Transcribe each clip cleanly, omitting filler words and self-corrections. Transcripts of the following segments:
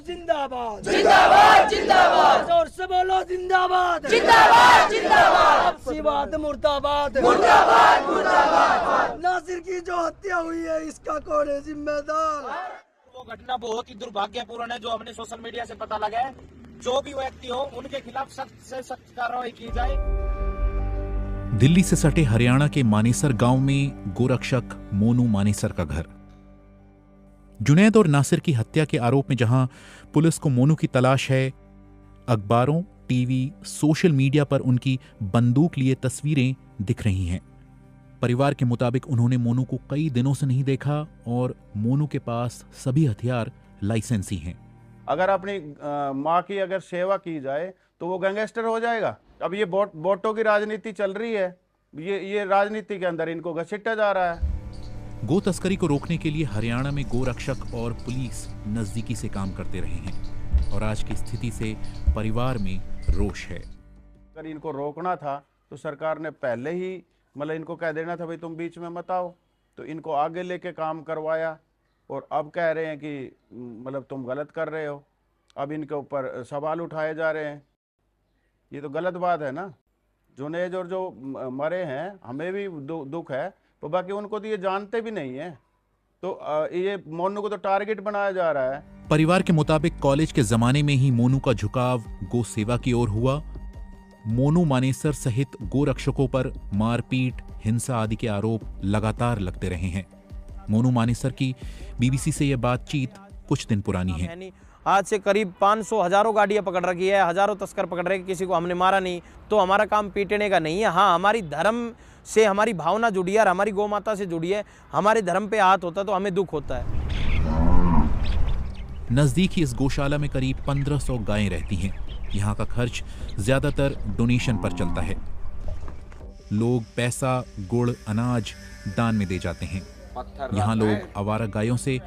जिंदाबाद जिंदाबाद जिंदाबाद, जोर से बोलो जिंदाबाद जिंदाबाद जिंदाबाद, आपसी बात मुर्दाबाद मुर्दाबाद मुर्दाबाद। नासिर की जो हत्या हुई है इसका कौन है जिम्मेदार? वो घटना बहुत ही दुर्भाग्यपूर्ण है जो हमने सोशल मीडिया से पता लगा है। जो भी व्यक्ति हो उनके खिलाफ सख्त से सख्त कार्रवाई की जाए। दिल्ली से सटे हरियाणा के मानेसर गांव में गोरक्षक मोनू मानेसर का घर। जुनैद और नासिर की हत्या के आरोप में जहां पुलिस को मोनू की तलाश है, अखबारों, टीवी, सोशल मीडिया पर उनकी बंदूक लिए तस्वीरें दिख रही हैं। परिवार के मुताबिक उन्होंने मोनू को कई दिनों से नहीं देखा और मोनू के पास सभी हथियार लाइसेंसी हैं। अगर अपनी माँ की अगर सेवा की जाए तो वो गैंगस्टर हो जाएगा। अब ये वोटों की राजनीति चल रही है, ये राजनीति के अंदर इनको घसीटा जा रहा है। गो तस्करी को रोकने के लिए हरियाणा में गोरक्षक और पुलिस नजदीकी से काम करते रहे हैं और आज की स्थिति से परिवार में रोष है। अगर इनको रोकना था तो सरकार ने पहले ही मतलब इनको कह देना था भाई तुम बीच में मत आओ, तो इनको आगे लेके काम करवाया और अब कह रहे हैं कि मतलब तुम गलत कर रहे हो। अब इनके ऊपर सवाल उठाए जा रहे हैं, ये तो गलत बात है ना। जुनैद और जो मरे हैं हमें भी दुख है, तो बाकी उनको तो ये जानते भी नहीं है, तो ये मोनू को तो टारगेट बनाया जा रहा है। परिवार के मुताबिक कॉलेज के जमाने में ही मोनू का झुकाव गो सेवा की ओर हुआ। मोनू मानेसर सहित गोरक्षकों पर मारपीट, हिंसा आदि के आरोप लगातार लगते रहे हैं। मोनू मानेसर की बीबीसी से यह बातचीत कुछ दिन पुरानी है। आज से करीब 500 हजारों गाड़ियां पकड़ रखी है, हजारों तस्कर पकड़ रहे हैं, किसी को हमने मारा नहीं। तो हमारा काम पीटने का नहीं है। हाँ, हमारी धर्म से हमारी भावना जुड़ी है और हमारी गौ माता से जुड़ी है। हमारे धर्म पे हाथ होता तो हमें दुख होता है। नजदीक ही इस गौशाला में करीब 1500 गायें रहती हैं। यहाँ का खर्च ज्यादातर डोनेशन पर चलता है। लोग पैसा, गुड़, अनाज दान में दे जाते हैं। यहाँ लोग आवारा गायों से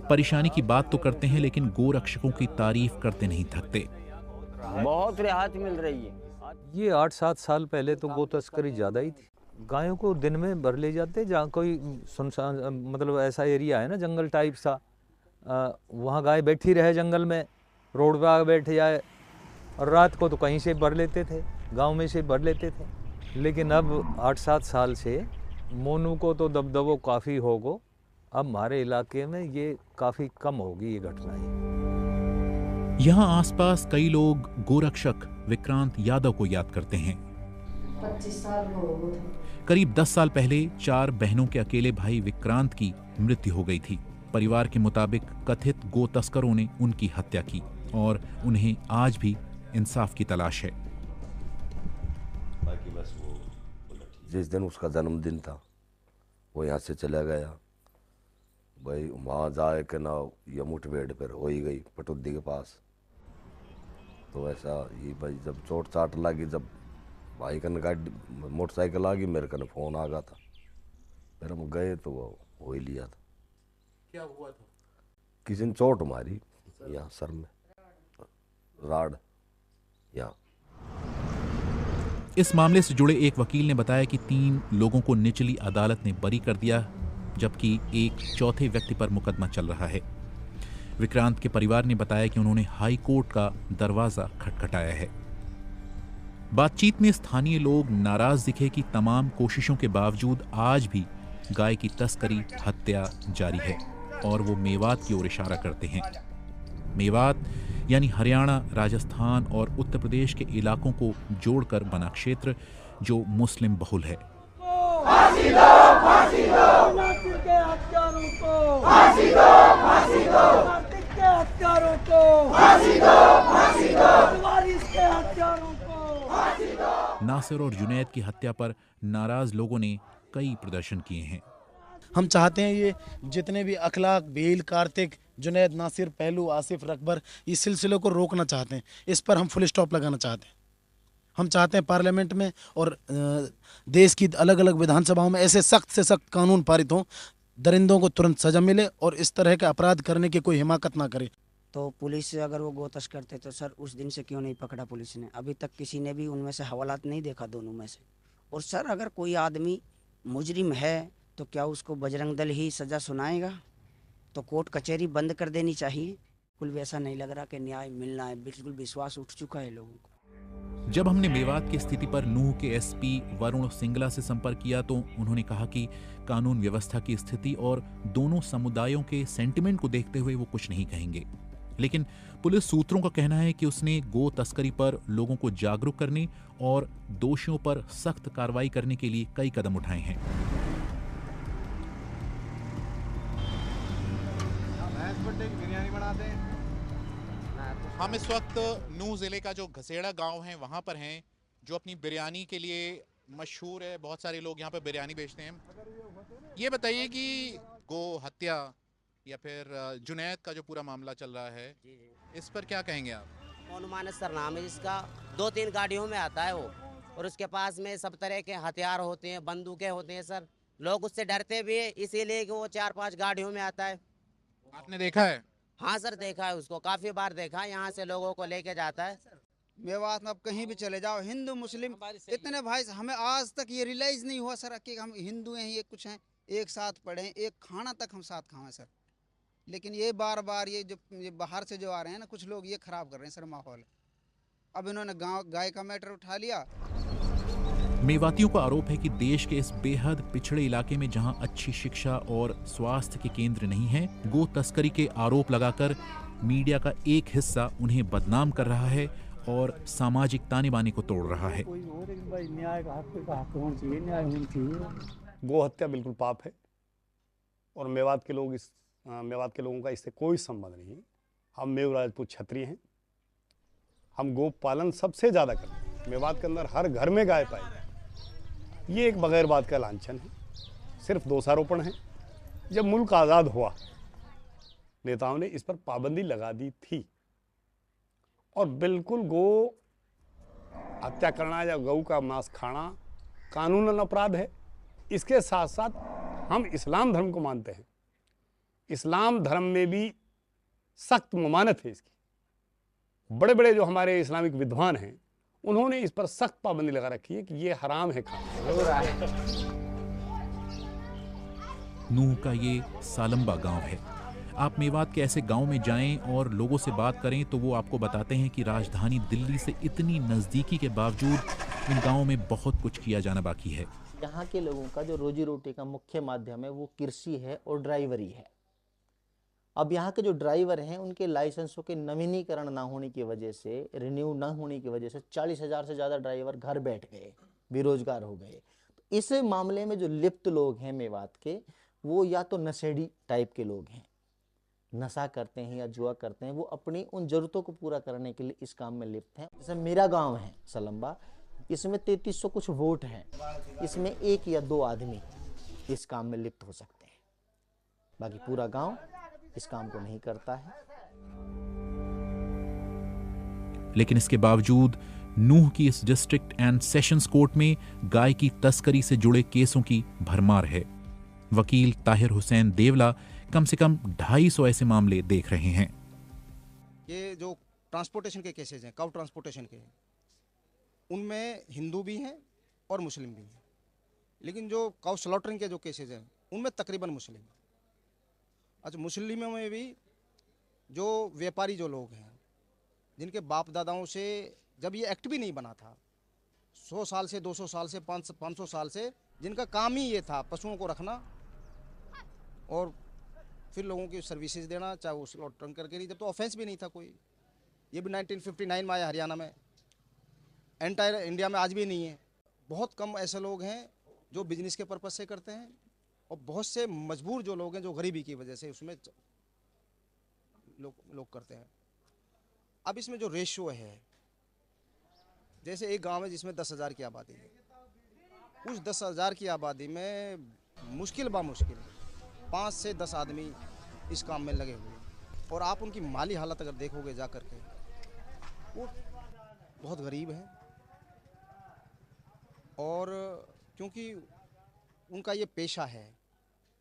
परेशानी की बात तो करते हैं, लेकिन गोरक्षकों की तारीफ करते नहीं थकते। बहुत राहत मिल रही है। ये 8-7 साल पहले तो गो तस्करी ज़्यादा ही थी। गायों को दिन में भर ले जाते, जहाँ कोई सुनसान मतलब ऐसा एरिया है ना, जंगल टाइप सा, वहाँ गाय बैठी रहे जंगल में, रोड पे आगे बैठ जाए, और रात को तो कहीं से भर लेते थे, गांव में से भर लेते थे। लेकिन अब 8-7 साल से मोनू को तो दबदबो काफ़ी होगो। अब हमारे इलाके में ये काफ़ी कम होगी ये घटनाएं। यहाँ आसपास कई लोग गोरक्षक विक्रांत यादव को याद करते हैं। 25 साल हो गए। करीब 10 साल पहले 4 बहनों के अकेले भाई विक्रांत की मृत्यु हो गई थी। परिवार के मुताबिक कथित गो तस्करों ने उनकी हत्या की और उन्हें आज भी इंसाफ की तलाश है। जिस दिन उसका जन्मदिन था वो यहाँ से चला गया भाई, वहाँ जाए के ना ये मुठभेड़ पर हो ही गई पटुद्दी के पास। तो ऐसा ये भाई जब चोट चाट लगी, जब भाई कन गाड़ी मोटरसाइकिल आ गई, मेरे कन फोन आ गया था, फिर हम गए तो वो हो ही लिया था। क्या हुआ था? किसी ने चोट मारी यहाँ सर में, राड यहाँ। इस मामले से जुड़े एक वकील ने बताया कि 3 लोगों को निचली अदालत ने बरी कर दिया, जबकि एक चौथे व्यक्ति पर मुकदमा चल रहा है। विक्रांत के परिवार ने बताया कि उन्होंने हाई कोर्ट का दरवाजा खटखटाया है। बातचीत में स्थानीय लोग नाराज दिखे कि तमाम कोशिशों के बावजूद आज भी गाय की तस्करी, हत्या जारी है और वो मेवात की ओर इशारा करते हैं। मेवात यानी हरियाणा, राजस्थान और उत्तर प्रदेश के इलाकों को जोड़कर बना क्षेत्र जो मुस्लिम बहुल है। फांसी दो, फांसी दो, नासिर के हत्यारों को फांसी दो, फांसी दो, नासिर के हत्यारों को फांसी दो, फांसी दो, वारिस के हत्यारों को फांसी दो। नासिर और जुनैद की हत्या पर नाराज लोगों ने कई प्रदर्शन किए हैं। हम चाहते हैं ये जितने भी अखलाक, बेल, कार्तिक, जुनैद, नासिर, पहलू, आसिफ, रकबर, इस सिलसिले को रोकना चाहते हैं। इस पर हम फुल स्टॉप लगाना चाहते हैं। हम चाहते हैं पार्लियामेंट में और देश की अलग अलग विधानसभाओं में ऐसे सख्त से सख्त कानून पारित हों, दरिंदों को तुरंत सजा मिले और इस तरह के अपराध करने की कोई हिमाकत ना करे। तो पुलिस से अगर वो गो तस्कर थे तो सर उस दिन से क्यों नहीं पकड़ा पुलिस ने? अभी तक किसी ने भी उनमें से हवालात नहीं देखा दोनों में से। और सर अगर कोई आदमी मुजरिम है तो क्या उसको बजरंग दल ही सज़ा सुनाएगा? तो कोर्ट कचहरी बंद कर देनी चाहिए। बिल्कुल भी ऐसा नहीं लग रहा कि न्याय मिलना है, बिल्कुल विश्वास उठ चुका है लोगों को। जब हमने मेवात की स्थिति पर नूह के एसपी वरुण सिंगला से संपर्क किया तो उन्होंने कहा कि कानून व्यवस्था की स्थिति और दोनों समुदायों के सेंटिमेंट को देखते हुए वो कुछ नहीं कहेंगे, लेकिन पुलिस सूत्रों का कहना है कि उसने गो तस्करी पर लोगों को जागरूक करने और दोषियों पर सख्त कार्रवाई करने के लिए कई कदम उठाए हैं। हम इस वक्त नूह ज़िले का जो घसेड़ा गांव है वहां पर हैं, जो अपनी बिरयानी के लिए मशहूर है। बहुत सारे लोग यहां पर बिरयानी बेचते हैं। ये बताइए कि गो हत्या या फिर जुनैद का जो पूरा मामला चल रहा है, इस पर क्या कहेंगे आप? अनुमान सर नाम है जिसका, 2-3 गाड़ियों में आता है वो, और उसके पास में सब तरह के हथियार होते हैं, बंदूकें होते हैं सर। लोग उससे डरते भी है, इसीलिए कि वो 4-5 गाड़ियों में आता है। आपने देखा है? हाँ सर, देखा है उसको, काफी बार देखा। यहाँ से लोगों को लेके जाता है। मेवात में अब कहीं भी चले जाओ, हिंदू मुस्लिम इतने भाई, हमें आज तक ये रियलाइज नहीं हुआ सर कि हम हिंदू हैं, ये कुछ हैं, एक साथ पढ़े, एक खाना तक हम साथ खाएं सर। लेकिन ये बार बार ये बाहर से जो आ रहे हैं ना कुछ लोग, ये खराब कर रहे हैं सर माहौल। अब इन्होंने गाय का मैटर उठा लिया। मेवातियों का आरोप है कि देश के इस बेहद पिछड़े इलाके में जहां अच्छी शिक्षा और स्वास्थ्य के केंद्र नहीं हैं, गो तस्करी के आरोप लगाकर मीडिया का एक हिस्सा उन्हें बदनाम कर रहा है और सामाजिक ताने बाने को तोड़ रहा है। गो हत्या बिल्कुल पाप है और मेवात के लोगों का इससे कोई संबंध नहीं है। हम मेव राजपूत क्षत्रिय हैं, हम गो पालन सबसे ज़्यादा करते हैं। मेवात के अंदर हर घर में गाय पाई जाए, ये एक बगैर बात का लांछन है, सिर्फ दोषारोपण है। जब मुल्क आज़ाद हुआ, नेताओं ने इस पर पाबंदी लगा दी थी और बिल्कुल गो हत्या करना या गऊ का मांस खाना कानूनन अपराध है। इसके साथ साथ हम इस्लाम धर्म को मानते हैं, इस्लाम धर्म में भी सख्त ममानत है इसकी। बड़े बड़े जो हमारे इस्लामिक विद्वान हैं, उन्होंने इस पर सख्त पाबंदी लगा रखी है कि ये हराम है खाना। नूह का ये सालंबा गांव है। आप मेवात के ऐसे गांव में जाएं और लोगों से बात करें तो वो आपको बताते हैं कि राजधानी दिल्ली से इतनी नज़दीकी के बावजूद इन गांवों में बहुत कुछ किया जाना बाकी है। यहाँ के लोगों का जो रोजी रोटी का मुख्य माध्यम है वो कृषि है और ड्राइवरी है। अब यहाँ के जो ड्राइवर हैं उनके लाइसेंसों के नवीनीकरण ना होने की वजह से, रिन्यू ना होने की वजह से 40,000 से ज़्यादा ड्राइवर घर बैठ गए, बेरोजगार हो गए। तो इस मामले में जो लिप्त लोग हैं मेवात के, वो या तो नशेड़ी टाइप के लोग हैं, नशा करते हैं या जुआ करते हैं, वो अपनी उन ज़रूरतों को पूरा करने के लिए इस काम में लिप्त हैं। जैसे मेरा गाँव है सलम्बा, इसमें 3300 कुछ वोट हैं, इसमें 1 या 2 आदमी इस काम में लिप्त हो सकते हैं, बाकी पूरा गांव इस काम को नहीं करता है। लेकिन इसके बावजूद नूह की इस डिस्ट्रिक्ट एंड सेशंस कोर्ट में गाय की तस्करी से जुड़े केसों की भरमार है। वकील ताहिर हुसैन देवला कम से कम 250 ऐसे मामले देख रहे हैं। ये जो ट्रांसपोर्टेशन के केसेज हैं, काउ ट्रांसपोर्टेशन के, उनमें हिंदू भी हैं और मुस्लिम भी हैं। लेकिन जो काउ स्लॉटरिंग के जो केसेज हैं उनमें तकरीबन मुस्लिम। अच्छा, मुस्लिमों में भी जो व्यापारी जो लोग हैं, जिनके बाप दादाओं से जब ये एक्ट भी नहीं बना था, 100 साल से 200 साल से 500 साल से जिनका काम ही ये था पशुओं को रखना और फिर लोगों की सर्विसेज देना, चाहे वो स्लॉटरिंग करके, नहीं जब तो ऑफेंस भी नहीं था कोई। ये भी 1959 में आया हरियाणा में, एंटायर इंडिया में आज भी नहीं है। बहुत कम ऐसे लोग हैं जो बिजनेस के पर्पज से करते हैं और बहुत से मजबूर जो लोग हैं जो गरीबी की वजह से उसमें लोग करते हैं। अब इसमें जो रेशियो है, जैसे एक गांव है जिसमें 10,000 की आबादी है, उस 10,000 की आबादी में मुश्किल 5 से 10 आदमी इस काम में लगे हुए हैं। और आप उनकी माली हालत अगर देखोगे जा कर के, वो बहुत गरीब है। और क्योंकि उनका ये पेशा है,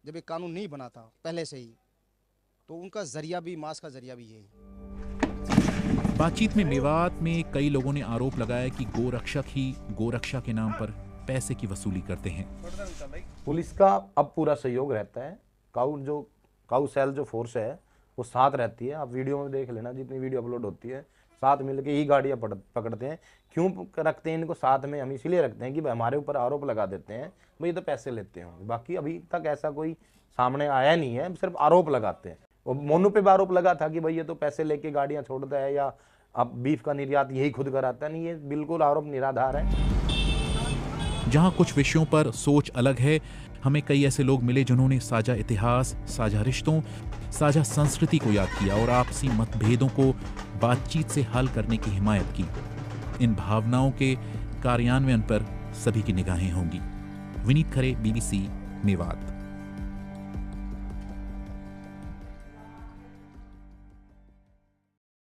जब एक कानून नहीं बना था पहले से ही, तो उनका जरिया भी, मांस का जरिया भी यही। बातचीत में मेवात में कई लोगों ने आरोप लगाया कि गोरक्षक ही गोरक्षा के नाम पर पैसे की वसूली करते हैं। पुलिस का अब पूरा सहयोग रहता है। काउ सेल जो फोर्स है वो साथ रहती है। आप वीडियो में देख लेना, जितनी वीडियो अपलोड होती है साथ मिलके ही गाड़ियाँ पकड़ते हैं। क्यों रखते हैं इनको साथ में? हम इसलिए रखते हैं कि भाई हमारे ऊपर आरोप लगा देते हैं भाई ये तो पैसे लेते होंगे। बाकी अभी तक ऐसा कोई सामने आया नहीं है, सिर्फ आरोप लगाते हैं। और मोनू पे भी आरोप लगा था कि भाई ये तो पैसे लेके गाड़ियाँ छोड़ता है या अब बीफ का निर्यात यही खुद कराता है। नहीं, ये बिल्कुल आरोप निराधार है। जहां कुछ विषयों पर सोच अलग है, हमें कई ऐसे लोग मिले जिन्होंने साझा इतिहास, साझा रिश्तों, साझा संस्कृति को याद किया और आपसी मतभेदों को बातचीत से हल करने की हिमायत की। इन भावनाओं के कार्यान्वयन पर सभी की निगाहें होंगी। विनीत खरे, BBC, मेवात।